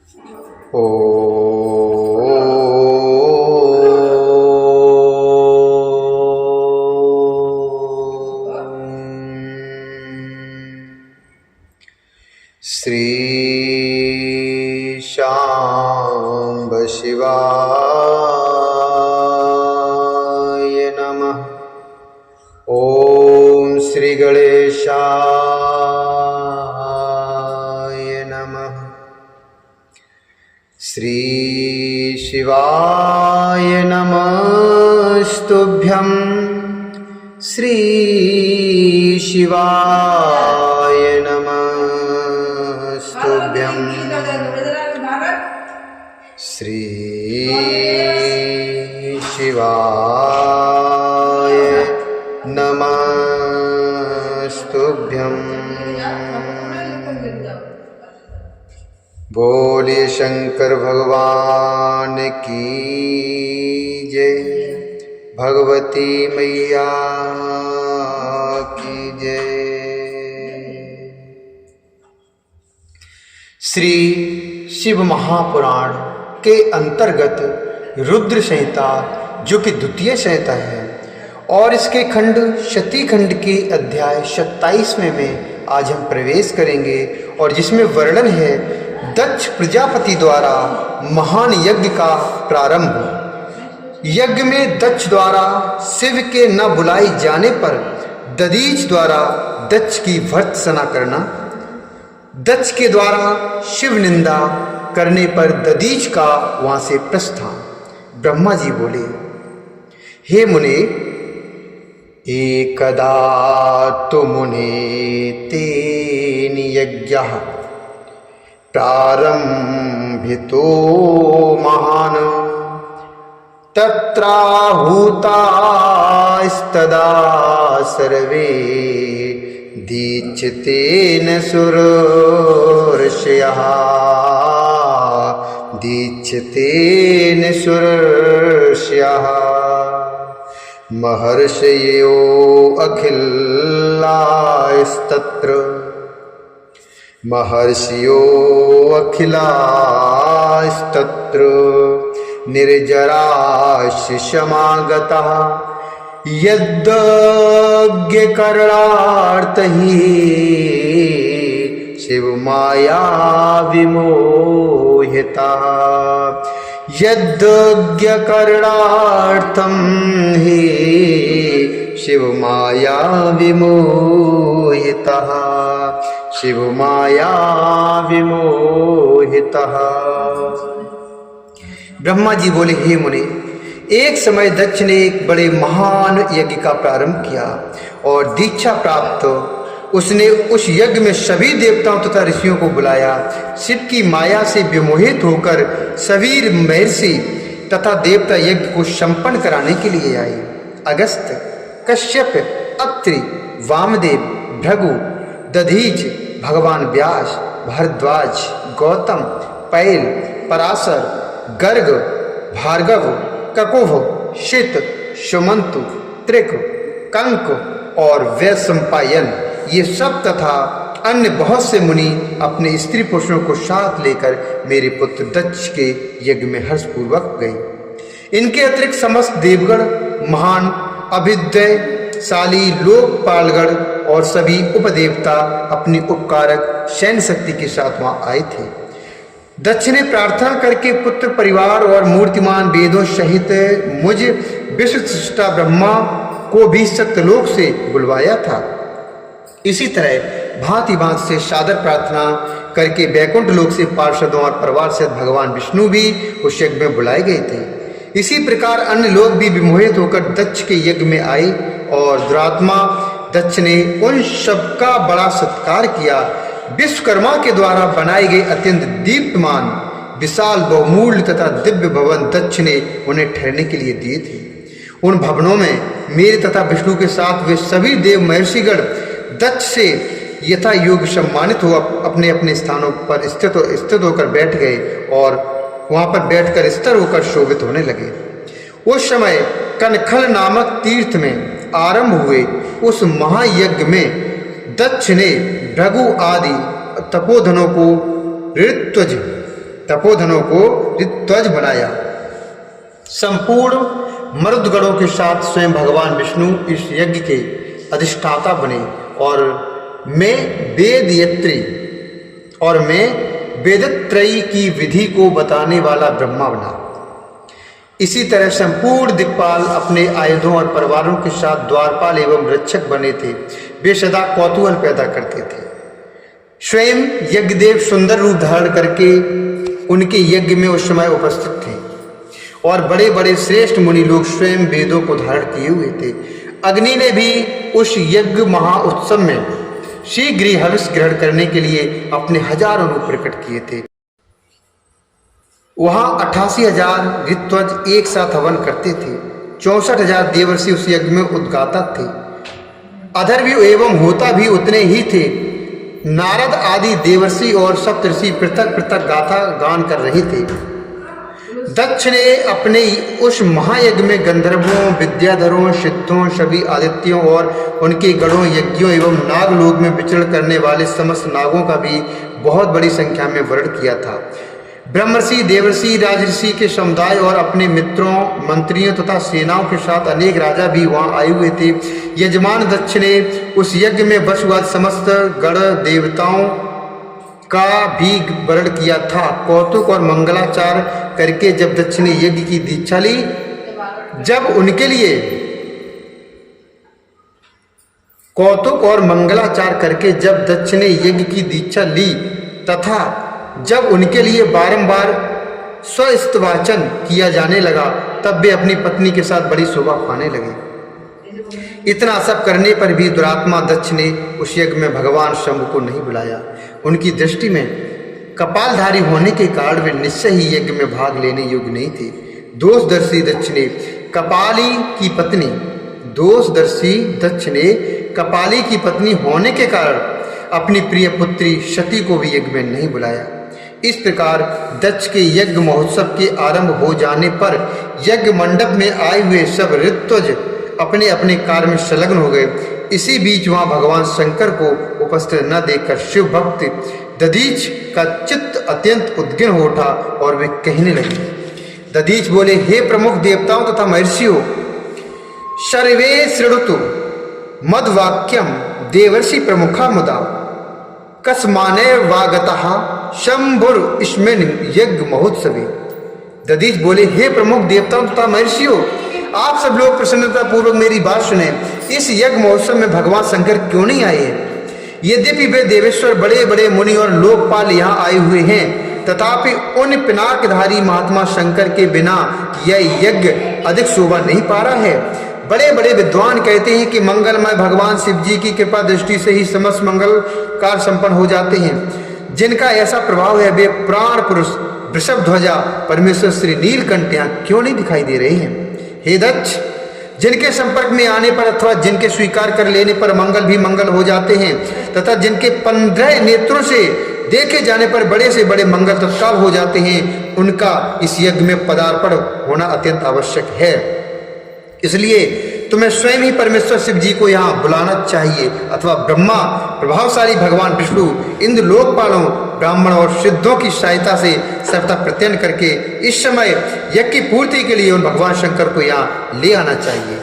ओ श्री शांब शिवाय नमः। ओम श्री गणेशाय नमः। श्री शिवाय नमस्तुभ्यं। श्री शिवाय नमस्तुभ्यं। श्री शिवाय नमस्तुभ्यं। बोलिए शंकर भगवान की जय, भगवती मैया की जय। श्री शिव महापुराण के अंतर्गत रुद्र संहिता, जो कि द्वितीय संहिता है, और इसके खंड शती खंड के अध्याय 27वें में आज हम प्रवेश करेंगे, और जिसमें वर्णन है दक्ष प्रजापति द्वारा महान यज्ञ का प्रारंभ। यज्ञ में दक्ष द्वारा शिव के न बुलाए जाने पर दधीच द्वारा दक्ष की भर्त्सना करना, दक्ष के द्वारा शिव निंदा करने पर दधीच का वहां से प्रस्थान। ब्रह्मा जी बोले, हे मुने, एकदा तु मुने तेन यज्ञः प्रारंभितो महान, तत्राहूतास्तदा सर्वे दीक्षतेन सुरर्षयः। दीक्षतेन सुरर्षयः। महर्षयो अखिलास्तत्र। महर्षियो अखिलास्तत्र निर्जराशिषमागतः। यज्ञकरणार्थ हि शिवमाया विमोहितः। यज्ञकरणार्थं हि शिवमाया विमोहितः। शिवमाया विमोहितः। ब्रह्मा जी बोले, हे मुने, एक समय दक्ष ने एक बड़े महान यज्ञ का प्रारंभ किया और दीक्षा प्राप्त उसने उस यज्ञ में सभी देवताओं तथा ऋषियों को बुलाया। शिव की माया से विमोहित होकर सभी महर्षि तथा देवता यज्ञ को संपन्न कराने के लिए आए। अगस्त, कश्यप, अत्रि, वामदेव, भृगु, दधीच, भगवान व्यास, भारद्वाज, गौतम, पैल, पराशर, गर्ग, भार्गव, ककुभ, शित, सुमंतु, त्रिक, कंक और वैशंपायन, ये सब तथा अन्य बहुत से मुनि अपने स्त्री पुरुषों को साथ लेकर मेरे पुत्र दक्ष के यज्ञ में हर्षपूर्वक गए। इनके अतिरिक्त समस्त देवगण, महान अभिदयशाली लोकपालगण और सभी उपदेवता अपनी उपकारक सैन्य शक्ति के साथ वहां आए थे। दक्ष ने प्रार्थना करके पुत्र परिवार और मूर्तिमान वेदों सहित मुझ विश्वसृष्टा ब्रह्मा को भी सत्यलोक से बुलवाया था। इसी तरह भांति भांति से सादर प्रार्थना करके वैकुंठ लोक से पार्षदों और परिवार सहित भगवान विष्णु भी उस यज्ञ में बुलाए गए थे। इसी प्रकार अन्य लोग भी विमोहित होकर दक्ष के यज्ञ में आए और दुरात्मा दक्ष ने उन सबका बड़ा सत्कार किया। विश्वकर्मा के द्वारा बनाए गए अत्यंत दीप्तमान विशाल बहुमूल्य तथा दिव्य भवन दक्ष ने उन्हें ठहरने के लिए दिए थे। उन भवनों में मेरे तथा विष्णु के साथ वे सभी देव महर्षिगण दक्ष से यथा योग्य सम्मानित हो अपने अपने स्थानों पर स्थित होकर बैठ गए और वहां पर बैठकर स्थिर होकर शोभित होने लगे। उस समय कनखल नामक तीर्थ में आरंभ हुए उस महायज्ञ में दक्ष ने भृगु आदि तपोधनों को ऋत्विज तपोधनों को ऋत्विज बनाया। संपूर्ण मरुदगणों के साथ स्वयं भगवान विष्णु इस यज्ञ के अधिष्ठाता बने और मैं वेदत्रयी की विधि को बताने वाला ब्रह्मा बना। इसी तरह संपूर्ण दिक्पाल अपने आयुधों और परिवारों के साथ द्वारपाल एवं रक्षक बने थे। वे सदा कौतूहल पैदा करते थे। स्वयं यज्ञदेव सुंदर रूप धारण करके उनके यज्ञ में उस समय उपस्थित थे और बड़े बड़े श्रेष्ठ मुनि लोग स्वयं वेदों को धारण किए हुए थे। अग्नि ने भी उस यज्ञ महाउत्सव में शीघ्र ही हविष्य ग्रहण करने के लिए अपने हजारों रूप प्रकट किए थे। वहां 88,000 ऋत्विज एक साथ हवन करते थे। 64,000 देवर्षि उस यज्ञ में उद्गाता थे। अधर भी एवं होता भी उतने ही थे। नारद आदि देवर्षि और सप्तऋषि पृथक पृथक गाथा गान कर रहे थे। दक्ष ने अपने उस महायज्ञ में गंधर्वों, विद्याधरों, सिद्धों, सभी आदित्यों और उनके गणों, यज्ञों एवं नागलोक में विचरण करने वाले समस्त नागों का भी बहुत बड़ी संख्या में वर्ण किया था। ब्रह्मर्षि, देवर्षि, राजर्षि के समुदाय और अपने मित्रों, मंत्रियों तथा सेनाओं के साथ अनेक राजा भी वहां आए हुए थे। यजमान दक्ष ने उस यज्ञ में वसुवाद समस्त गण देवताओं का भी वर्ण किया था। कौतुक और मंगलाचार करके जब दक्ष ने यज्ञ की दीक्षा ली, जब उनके लिए कौतुक और मंगलाचार करके जब दक्ष ने यज्ञ की दीक्षा ली तथा जब उनके लिए बारंबार स्वस्तवाचन किया जाने लगा, तब वे अपनी पत्नी के साथ बड़ी शोभा पाने लगे। इतना सब करने पर भी दुरात्मा दक्ष ने उस यज्ञ में भगवान शंभु को नहीं बुलाया। उनकी दृष्टि में कपालधारी होने के कारण वे निश्चय ही यज्ञ में भाग लेने योग्य नहीं थे। दोषदर्शी दक्ष ने कपाली की पत्नी होने के कारण अपनी प्रिय पुत्री सती को भी यज्ञ में नहीं बुलाया। इस प्रकार दक्ष के यज्ञ महोत्सव के आरंभ हो जाने पर यज्ञ मंडप में आए हुए सब ऋत्विज अपने अपने कार्य में संलग्न हो गए। इसी बीच वहां भगवान शंकर को उपस्थित न देखकर शिव भक्त दधीच का चित्त अत्यंत उद्गिन हो उठा और वे कहने लगे। दधीच बोले, हे प्रमुख देवताओं तथा महर्षियों, सर्वे शृणुतु मद वाक्यम देवर्षि प्रमुखा मुदा कस्माने वागतः शंभुर इसमें यज्ञ महोत्सवी। दधीच बोले, हे प्रमुख देवताओं तथा महर्षियों, आप सब लोग प्रसन्नता पूर्वक मेरी बात सुने। इस यज्ञ महोत्सव में भगवान शंकर क्यों नहीं आए? यद्यपि वे देवेश्वर बड़े बड़े मुनि और लोकपाल यहाँ आए हुए हैं, तथापि उन पिनाकधारी महात्मा शंकर के बिना यह यज्ञ अधिक शोभा नहीं पा रहा है। बड़े बड़े विद्वान कहते हैं कि मंगलमय भगवान शिव जी की कृपा दृष्टि से ही समस्त मंगल कार्य संपन्न हो जाते हैं। जिनका ऐसा प्रभाव है, वे प्राण पुरुष वृषभ ध्वजा परमेश्वर श्री नीलकंठ यहाँ क्यों नहीं दिखाई दे रहे हैं? हे दक्ष, जिनके संपर्क में आने पर अथवा जिनके स्वीकार कर लेने पर मंगल भी मंगल हो जाते हैं तथा जिनके 15 नेत्रों से देखे जाने पर बड़े से बड़े मंगल तत्काल हो जाते हैं, उनका इस यज्ञ में पदार्पण होना अत्यंत आवश्यक है। इसलिए तुम्हें स्वयं ही परमेश्वर शिव जी को यहाँ बुलाना चाहिए, अथवा ब्रह्मा, प्रभावशाली भगवान विष्णु, इंद्र, लोकपालों, ब्राह्मण और सिद्धों की सहायता से सर्वथा प्रत्ययन करके इस समय यज्ञ की पूर्ति के लिए उन भगवान शंकर को यहाँ ले आना चाहिए।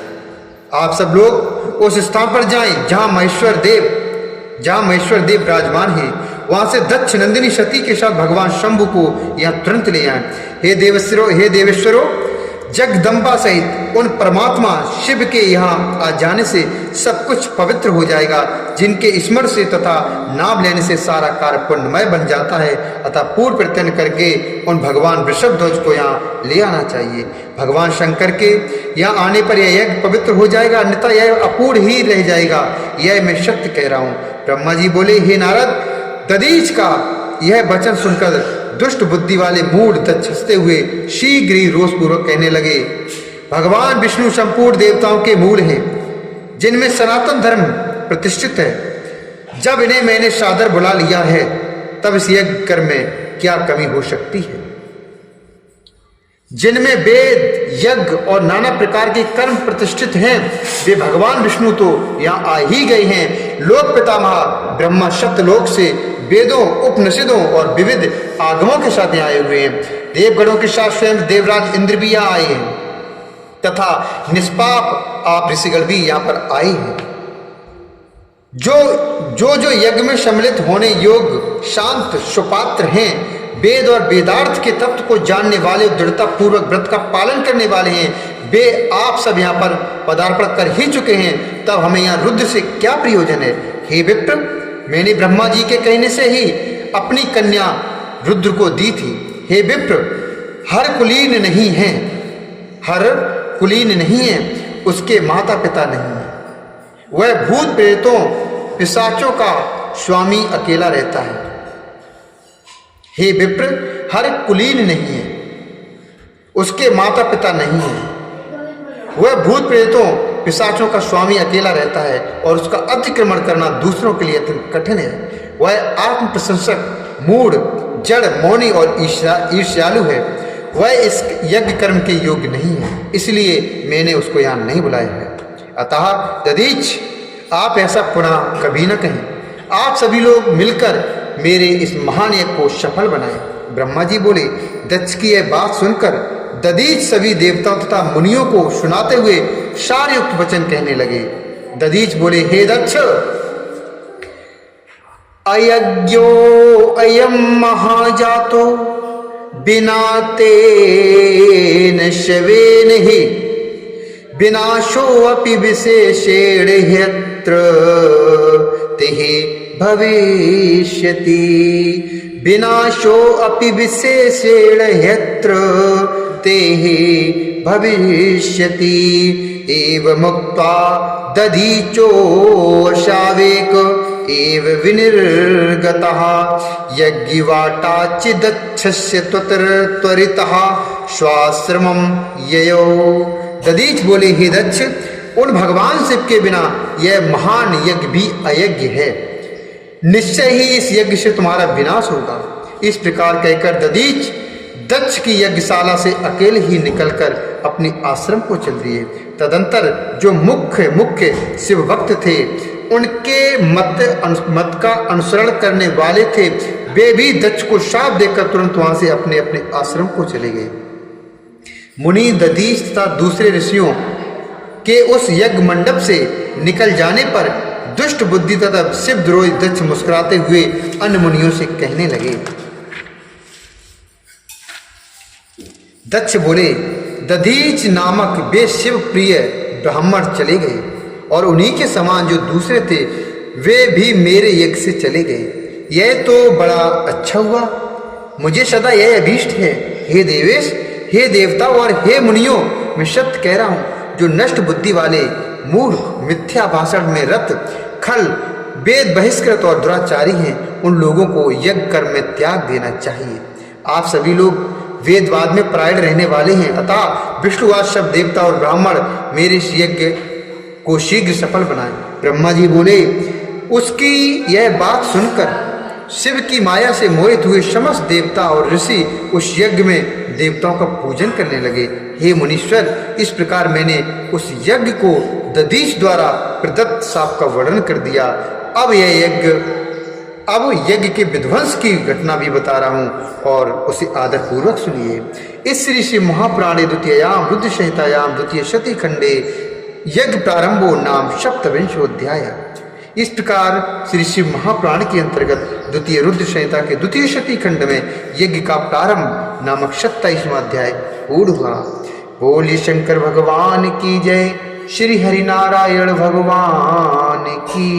आप सब लोग उस स्थान पर जाएं जहाँ महेश्वर देव विराजमान हैं। वहां से दक्ष नंदिनी सती के साथ भगवान शंभु को यहाँ तुरंत ले आए। हे देवेश्वरों, जगदम्बा सहित उन परमात्मा शिव के यहाँ आ जाने से सब कुछ पवित्र हो जाएगा, जिनके स्मरण से तथा नाम लेने से सारा कार्य पुण्यमय बन जाता है। अतः पूर्ण प्रत्ययन करके उन भगवान वृषभ ध्वज को यहाँ ले आना चाहिए। भगवान शंकर के यहाँ आने पर यह यज्ञ पवित्र हो जाएगा, अन्यथा यह अपूर्ण ही रह जाएगा। यह मैं सत्य कह रहा हूँ। ब्रह्मा जी बोले, हे नारद, दधीच का यह वचन सुनकर दुष्ट बुद्धि वाले मूढ़ दक्ष हंसते हुए शीघ्र ही रोषपूर्वक कहने लगे, भगवान विष्णु संपूर्ण देवताओं के मूल हैं, जिनमें सनातन धर्म प्रतिष्ठित है। जब इन्हें मैंने सादर बुला लिया है, तब इस यज्ञ कर्म में क्या कमी हो सकती है? जिनमें वेद, यज्ञ और नाना प्रकार के कर्म प्रतिष्ठित हैं, वे भगवान विष्णु तो यहाँ आ ही गए हैं। लोक पितामह ब्रह्मा सप्तलोक से वेदों, उपनिषदों और विविध आगमों के साथ यहाँ आए हुए हैं। देवगणों के साथ स्वयं देवराज इंद्र भी यहाँ आए हैं तथा निष्पाप आप ऋषिगण भी यहाँ पर आए हैं। जो यज्ञ में सम्मिलित होने योग्य शांत सुपात्र हैं, वेद और वेदार्थ के तत्व को जानने वाले, दृढ़ता पूर्वक व्रत का पालन करने वाले हैं, वे आप सब यहाँ पर पदार्पण कर ही चुके हैं। तब हमें यहाँ रुद्र से क्या प्रयोजन है? हे विप्र, मैंने ब्रह्मा जी के कहने से ही अपनी कन्या रुद्र को दी थी। हे विप्र, हर कुलीन नहीं है, हर कुलीन नहीं है, उसके माता पिता नहीं है, वह भूत प्रेतों पिशाचों का स्वामी अकेला रहता है। हे विप्र, हर कुलीन नहीं है, उसके माता पिता नहीं है, वह भूत प्रेतों पिशाचों का स्वामी अकेला रहता है और उसका अतिक्रमण करना दूसरों के लिए अत्यंत कठिन है। वह आत्म प्रशंसक, मूढ़, जड़, मौनी और ईर्ष्यालु है। वह इस यज्ञ कर्म के योग्य नहीं है, इसलिए मैंने उसको यहाँ नहीं बुलाया है। अतः दधीच, आप ऐसा पुनः कभी न कहें। आप सभी लोग मिलकर मेरे इस महान यज्ञ को सफल बनाएं। ब्रह्मा जी बोले। दक्ष की यह बात सुनकर दधीच सभी देवताओं तथा मुनियों को सुनाते हुए सारयुक्त वचन कहने लगे। दधीच बोले, हे दक्ष, अयज्ञो अयम महाजातो बिना तेन शवेन ही विनाशो अपि विशेषेण ह्यत्र तेहि भविष्यति। विनाशो अपि विशेषेण ह्यत्र तेहि भविष्यति। एवमुक्त्वा दधीचो शावेक एव विनिर्गतः यज्ञवाटाचिदच्छस्य त्वरितः स्वाश्रमं ययौ। दधीच बोले, हे दक्ष, उन भगवान शिव के बिना यह महान यज्ञ भी अयज्ञ है। निश्चय ही इस यज्ञ से तुम्हारा विनाश होगा। इस प्रकार कहकर दधीच दक्ष की यज्ञशाला से अकेले ही निकलकर अपने आश्रम को चल दिए। तदंतर जो मुख्य शिव भक्त थे, उनके मत का अनुसरण करने वाले थे, वे भी दक्ष को शाप देकर तुरंत वहां से अपने अपने आश्रम को चले गए। मुनि दधीच तथा दूसरे ऋषियों के उस यज्ञ मंडप से निकल जाने पर दुष्ट बुद्धि तथा शिवद्रोही दक्ष मुस्कुराते हुए अन्य मुनियों से कहने लगे। दक्ष बोले, दधीच नामक वे शिव प्रिय ब्राह्मण चले गए और उन्हीं के समान जो दूसरे थे वे भी मेरे यज्ञ से चले गए। यह तो बड़ा अच्छा हुआ। मुझे सदा यह अभीष्ट है। हे देवेश, हे देवता और हे मुनियों, मैं सत्य कह रहा हूँ, जो नष्ट बुद्धि वाले मूर्ख, मिथ्या भाषण में रत, खल, वेद बहिष्कृत और दुराचारी हैं, उन लोगों को यज्ञ कर्म में त्याग देना चाहिए। आप सभी लोग वेदवाद में परायण रहने वाले हैं, अतः विष्णुवाद सब देवता और ब्राह्मण मेरे इस यज्ञ को शीघ्र सफल बनाएं। ब्रह्मा जी बोले। उसकी यह बात सुनकर शिव की माया से मोहित हुए समस्त देवता और ऋषि उस यज्ञ में देवताओं का पूजन करने लगे। हे मुनीश्वर, इस प्रकार मैंने उस यज्ञ को दधीच द्वारा प्रदत्त शाप का वर्णन कर दिया। अब यज्ञ के विध्वंस की घटना भी बता रहा हूँ और उसे आदर पूर्वक सुनिए। इस श्री श्री महापुराणे द्वितीयायाम रुद्र संहितायाम द्वितीय शती खंडे यज्ञ प्रारंभो नाम सप्तविंशोऽध्याय। इस प्रकार श्री शिव महापुराण के अंतर्गत द्वितीय रुद्र संहिता के द्वितीय शती खंड में यज्ञ का प्रारंभ नामक 27वां अध्याय पूर्ण हुआ। बोलिए शंकर भगवान की जय। श्री हरिनारायण भगवान की